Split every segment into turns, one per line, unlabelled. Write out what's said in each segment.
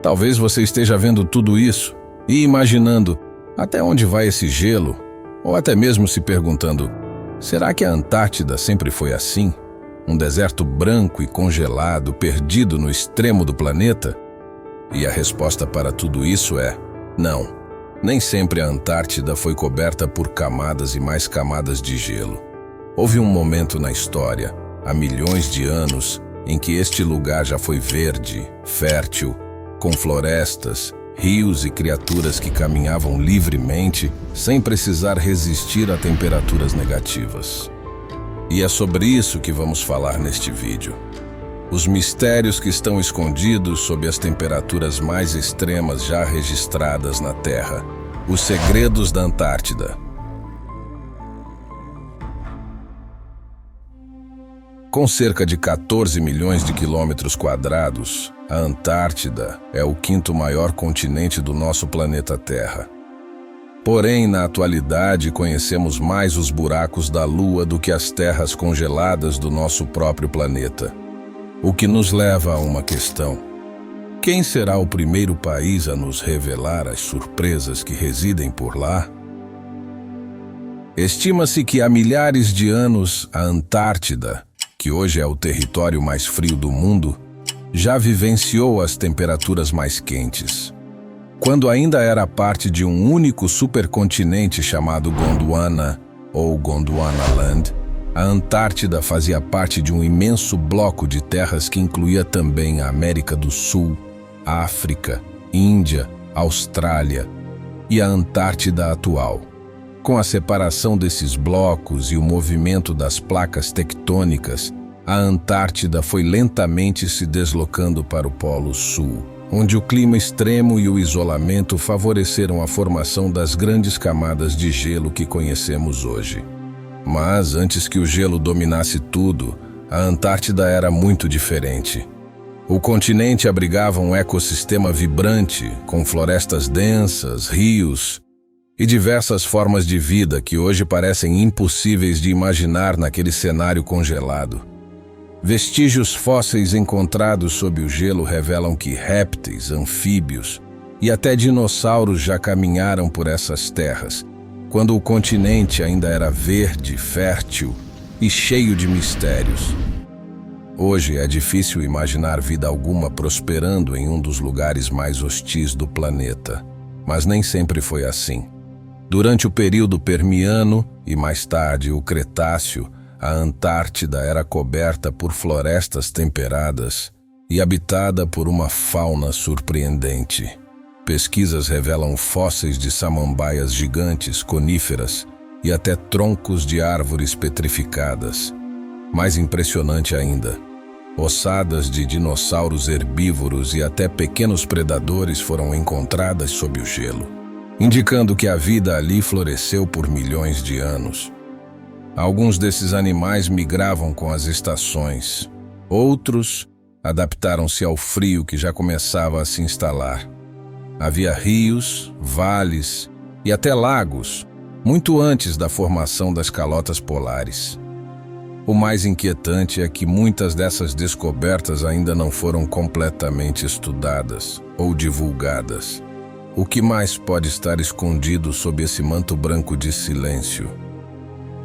Talvez você esteja vendo tudo isso e imaginando até onde vai esse gelo, ou até mesmo se perguntando: será que a Antártida sempre foi assim? Um deserto branco e congelado, perdido no extremo do planeta? E a resposta para tudo isso é: não. Nem sempre a Antártida foi coberta por camadas e mais camadas de gelo. Houve um momento na história, há milhões de anos, em que este lugar já foi verde, fértil, com florestas, rios e criaturas que caminhavam livremente, sem precisar resistir a temperaturas negativas. E é sobre isso que vamos falar neste vídeo. Os mistérios que estão escondidos sob as temperaturas mais extremas já registradas na Terra. Os segredos da Antártida. Com cerca de 14 milhões de quilômetros quadrados, a Antártida é o quinto maior continente do nosso planeta Terra. Porém, na atualidade, conhecemos mais os buracos da Lua do que as terras congeladas do nosso próprio planeta. O que nos leva a uma questão: quem será o primeiro país a nos revelar as surpresas que residem por lá? Estima-se que há milhares de anos a Antártida, que hoje é o território mais frio do mundo, já vivenciou as temperaturas mais quentes. Quando ainda era parte de um único supercontinente chamado Gondwana, ou Gondwanaland, a Antártida fazia parte de um imenso bloco de terras que incluía também a América do Sul, África, Índia, Austrália e a Antártida atual. Com a separação desses blocos e o movimento das placas tectônicas, a Antártida foi lentamente se deslocando para o Polo Sul, onde o clima extremo e o isolamento favoreceram a formação das grandes camadas de gelo que conhecemos hoje. Mas, antes que o gelo dominasse tudo, a Antártida era muito diferente. O continente abrigava um ecossistema vibrante, com florestas densas, rios e diversas formas de vida que hoje parecem impossíveis de imaginar naquele cenário congelado. Vestígios fósseis encontrados sob o gelo revelam que répteis, anfíbios e até dinossauros já caminharam por essas terras, quando o continente ainda era verde, fértil e cheio de mistérios. Hoje é difícil imaginar vida alguma prosperando em um dos lugares mais hostis do planeta, mas nem sempre foi assim. Durante o período Permiano e mais tarde o Cretáceo, a Antártida era coberta por florestas temperadas e habitada por uma fauna surpreendente. Pesquisas revelam fósseis de samambaias gigantes, coníferas e até troncos de árvores petrificadas. Mais impressionante ainda, ossadas de dinossauros herbívoros e até pequenos predadores foram encontradas sob o gelo, indicando que a vida ali floresceu por milhões de anos. Alguns desses animais migravam com as estações, outros adaptaram-se ao frio que já começava a se instalar. Havia rios, vales e até lagos, muito antes da formação das calotas polares. O mais inquietante é que muitas dessas descobertas ainda não foram completamente estudadas ou divulgadas. O que mais pode estar escondido sob esse manto branco de silêncio?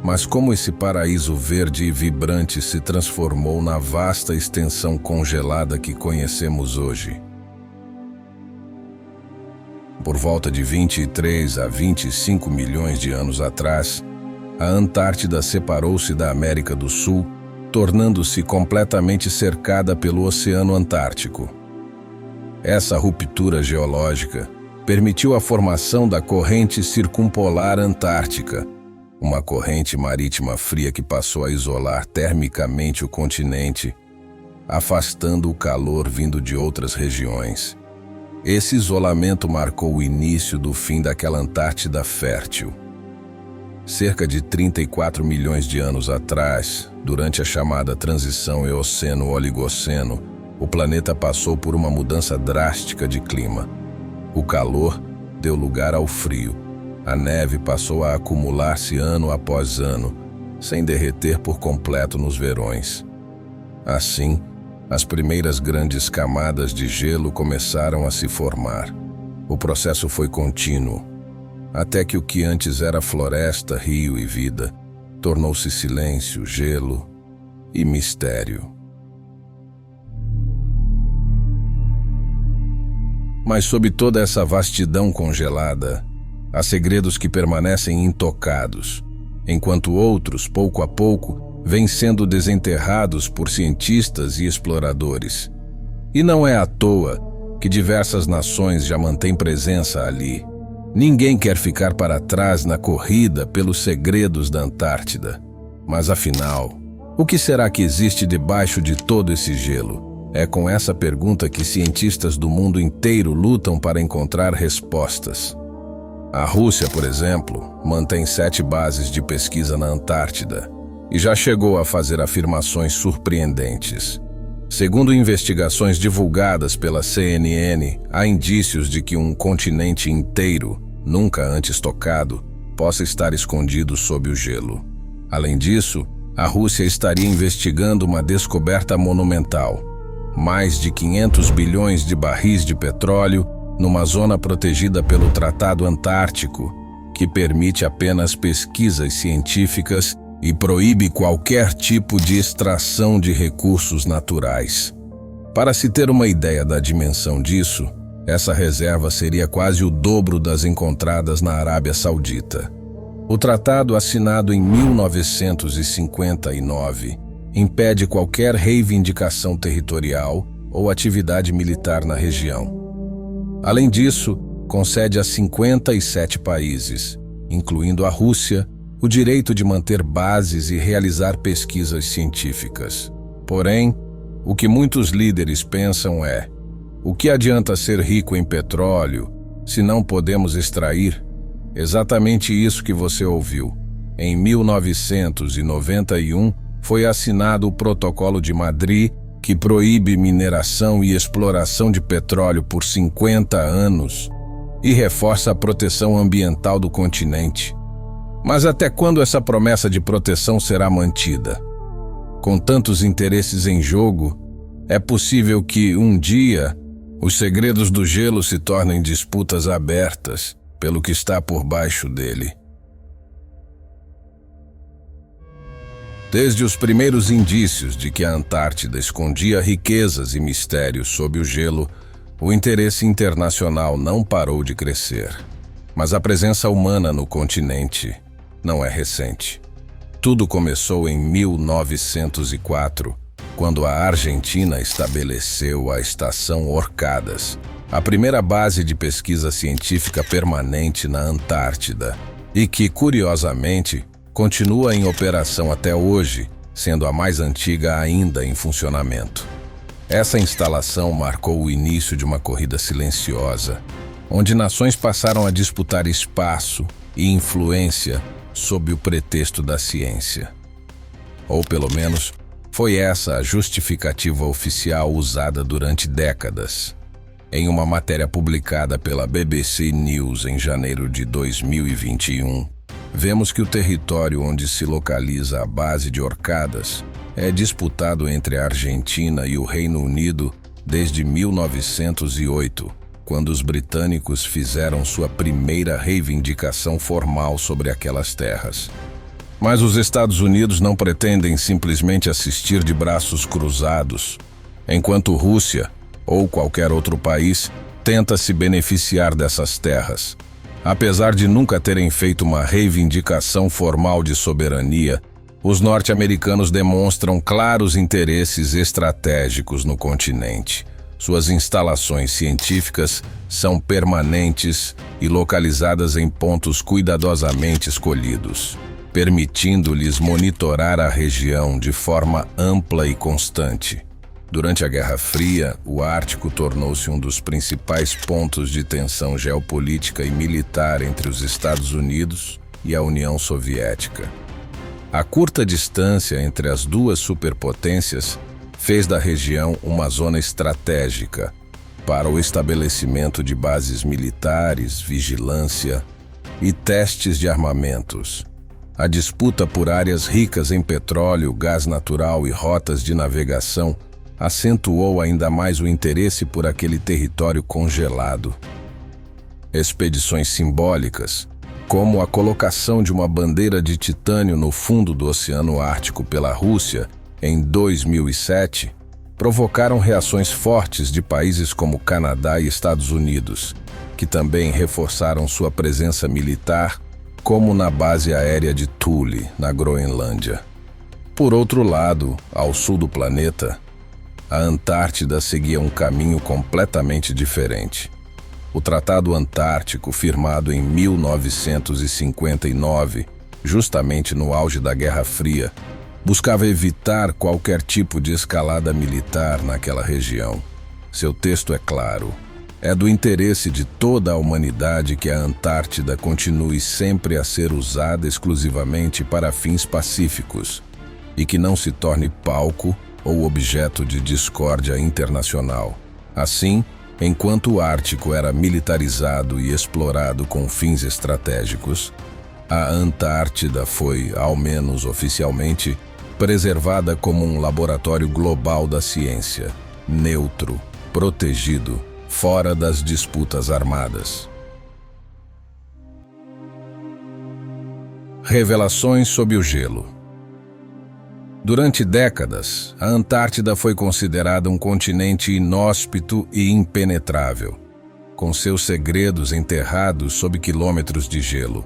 Mas como esse paraíso verde e vibrante se transformou na vasta extensão congelada que conhecemos hoje? Por volta de 23 a 25 milhões de anos atrás, a Antártida separou-se da América do Sul, tornando-se completamente cercada pelo Oceano Antártico. Essa ruptura geológica permitiu a formação da corrente circumpolar antártica, uma corrente marítima fria que passou a isolar termicamente o continente, afastando o calor vindo de outras regiões. Esse isolamento marcou o início do fim daquela Antártida fértil. Cerca de 34 milhões de anos atrás, durante a chamada transição Eoceno-Oligoceno, o planeta passou por uma mudança drástica de clima. O calor deu lugar ao frio. A neve passou a acumular-se ano após ano, sem derreter por completo nos verões. Assim, as primeiras grandes camadas de gelo começaram a se formar. O processo foi contínuo, até que o que antes era floresta, rio e vida, tornou-se silêncio, gelo e mistério. Mas sob toda essa vastidão congelada, há segredos que permanecem intocados, enquanto outros, pouco a pouco, vêm sendo desenterrados por cientistas e exploradores. E não é à toa que diversas nações já mantêm presença ali. Ninguém quer ficar para trás na corrida pelos segredos da Antártida. Mas afinal, o que será que existe debaixo de todo esse gelo? É com essa pergunta que cientistas do mundo inteiro lutam para encontrar respostas. A Rússia, por exemplo, mantém 7 bases de pesquisa na Antártida e já chegou a fazer afirmações surpreendentes. Segundo investigações divulgadas pela CNN, há indícios de que um continente inteiro, nunca antes tocado, possa estar escondido sob o gelo. Além disso, a Rússia estaria investigando uma descoberta monumental: mais de 500 bilhões de barris de petróleo numa zona protegida pelo Tratado Antártico, que permite apenas pesquisas científicas e proíbe qualquer tipo de extração de recursos naturais. Para se ter uma ideia da dimensão disso, essa reserva seria quase o dobro das encontradas na Arábia Saudita. O tratado, assinado em 1959, impede qualquer reivindicação territorial ou atividade militar na região. Além disso, concede a 57 países, incluindo a Rússia, o direito de manter bases e realizar pesquisas científicas. Porém, o que muitos líderes pensam é: o que adianta ser rico em petróleo se não podemos extrair? Exatamente isso que você ouviu. Em 1991, foi assinado o Protocolo de Madrid, que proíbe mineração e exploração de petróleo por 50 anos e reforça a proteção ambiental do continente. Mas até quando essa promessa de proteção será mantida? Com tantos interesses em jogo, é possível que, um dia, os segredos do gelo se tornem disputas abertas pelo que está por baixo dele. Desde os primeiros indícios de que a Antártida escondia riquezas e mistérios sob o gelo, o interesse internacional não parou de crescer. Mas a presença humana no continente não é recente. Tudo começou em 1904, quando a Argentina estabeleceu a Estação Orcadas, a primeira base de pesquisa científica permanente na Antártida, e que, curiosamente, continua em operação até hoje, sendo a mais antiga ainda em funcionamento. Essa instalação marcou o início de uma corrida silenciosa, onde nações passaram a disputar espaço e influência sob o pretexto da ciência. Ou pelo menos, foi essa a justificativa oficial usada durante décadas. Em uma matéria publicada pela BBC News em janeiro de 2021, vemos que o território onde se localiza a base de Orcadas é disputado entre a Argentina e o Reino Unido desde 1908, quando os britânicos fizeram sua primeira reivindicação formal sobre aquelas terras. Mas os Estados Unidos não pretendem simplesmente assistir de braços cruzados, enquanto Rússia, ou qualquer outro país, tenta se beneficiar dessas terras. Apesar de nunca terem feito uma reivindicação formal de soberania, os norte-americanos demonstram claros interesses estratégicos no continente. Suas instalações científicas são permanentes e localizadas em pontos cuidadosamente escolhidos, permitindo-lhes monitorar a região de forma ampla e constante. Durante a Guerra Fria, o Ártico tornou-se um dos principais pontos de tensão geopolítica e militar entre os Estados Unidos e a União Soviética. A curta distância entre as duas superpotências fez da região uma zona estratégica para o estabelecimento de bases militares, vigilância e testes de armamentos. A disputa por áreas ricas em petróleo, gás natural e rotas de navegação acentuou ainda mais o interesse por aquele território congelado. Expedições simbólicas, como a colocação de uma bandeira de titânio no fundo do Oceano Ártico pela Rússia em 2007, provocaram reações fortes de países como Canadá e Estados Unidos, que também reforçaram sua presença militar, como na base aérea de Thule, na Groenlândia. Por outro lado, ao sul do planeta, a Antártida seguia um caminho completamente diferente. O Tratado Antártico, firmado em 1959, justamente no auge da Guerra Fria, buscava evitar qualquer tipo de escalada militar naquela região. Seu texto é claro. É do interesse de toda a humanidade que a Antártida continue sempre a ser usada exclusivamente para fins pacíficos e que não se torne palco ou objeto de discórdia internacional. Assim, enquanto o Ártico era militarizado e explorado com fins estratégicos, a Antártida foi, ao menos oficialmente, preservada como um laboratório global da ciência, neutro, protegido, fora das disputas armadas. Revelações sob o gelo. Durante décadas, a Antártida foi considerada um continente inóspito e impenetrável, com seus segredos enterrados sob quilômetros de gelo.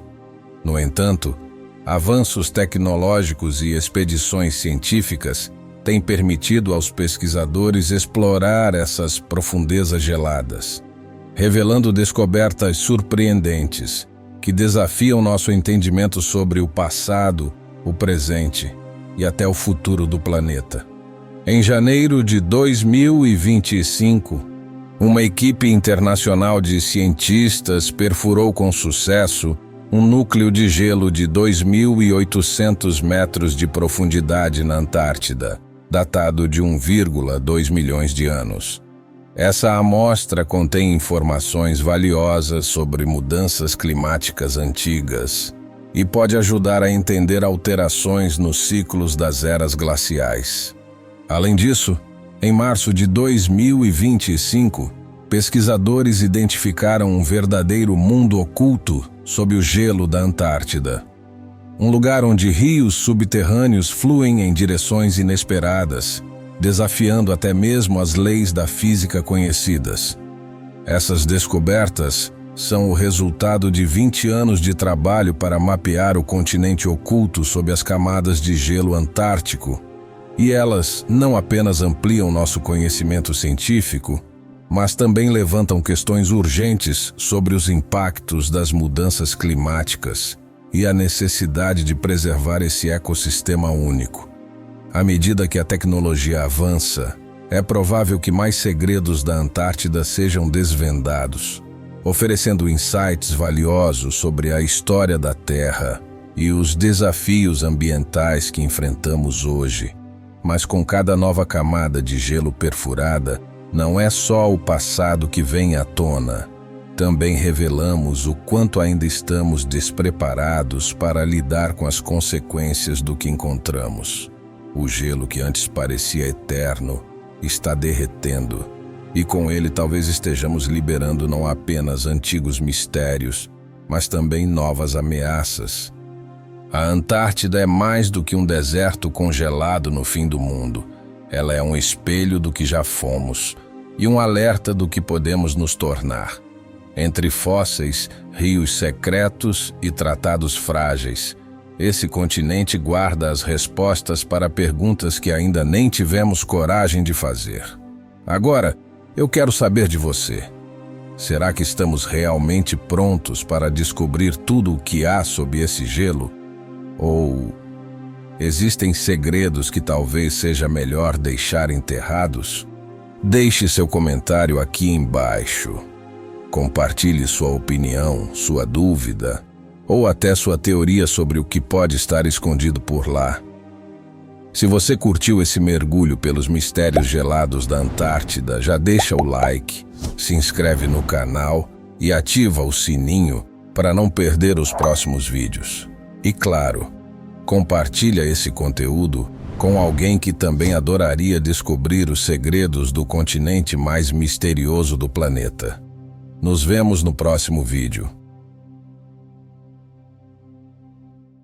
No entanto, avanços tecnológicos e expedições científicas têm permitido aos pesquisadores explorar essas profundezas geladas, revelando descobertas surpreendentes que desafiam nosso entendimento sobre o passado, o presente e até o futuro do planeta. Em janeiro de 2025, uma equipe internacional de cientistas perfurou com sucesso um núcleo de gelo de 2.800 metros de profundidade na Antártida, datado de 1,2 milhões de anos. Essa amostra contém informações valiosas sobre mudanças climáticas antigas e pode ajudar a entender alterações nos ciclos das eras glaciais. Além disso, em março de 2025, pesquisadores identificaram um verdadeiro mundo oculto sob o gelo da Antártida. Um lugar onde rios subterrâneos fluem em direções inesperadas, desafiando até mesmo as leis da física conhecidas. Essas descobertas são o resultado de 20 anos de trabalho para mapear o continente oculto sob as camadas de gelo antártico, e elas não apenas ampliam nosso conhecimento científico, mas também levantam questões urgentes sobre os impactos das mudanças climáticas e a necessidade de preservar esse ecossistema único. À medida que a tecnologia avança, é provável que mais segredos da Antártida sejam desvendados, oferecendo insights valiosos sobre a história da Terra e os desafios ambientais que enfrentamos hoje. Mas com cada nova camada de gelo perfurada, não é só o passado que vem à tona. Também revelamos o quanto ainda estamos despreparados para lidar com as consequências do que encontramos. O gelo que antes parecia eterno está derretendo, e com ele talvez estejamos liberando não apenas antigos mistérios, mas também novas ameaças. A Antártida é mais do que um deserto congelado no fim do mundo. Ela é um espelho do que já fomos e um alerta do que podemos nos tornar. Entre fósseis, rios secretos e tratados frágeis, esse continente guarda as respostas para perguntas que ainda nem tivemos coragem de fazer. Agora, eu quero saber de você. Será que estamos realmente prontos para descobrir tudo o que há sob esse gelo? Ou existem segredos que talvez seja melhor deixar enterrados? Deixe seu comentário aqui embaixo. Compartilhe sua opinião, sua dúvida, ou até sua teoria sobre o que pode estar escondido por lá. Se você curtiu esse mergulho pelos mistérios gelados da Antártida, já deixa o like, se inscreve no canal e ativa o sininho para não perder os próximos vídeos. E claro, compartilha esse conteúdo com alguém que também adoraria descobrir os segredos do continente mais misterioso do planeta. Nos vemos no próximo vídeo.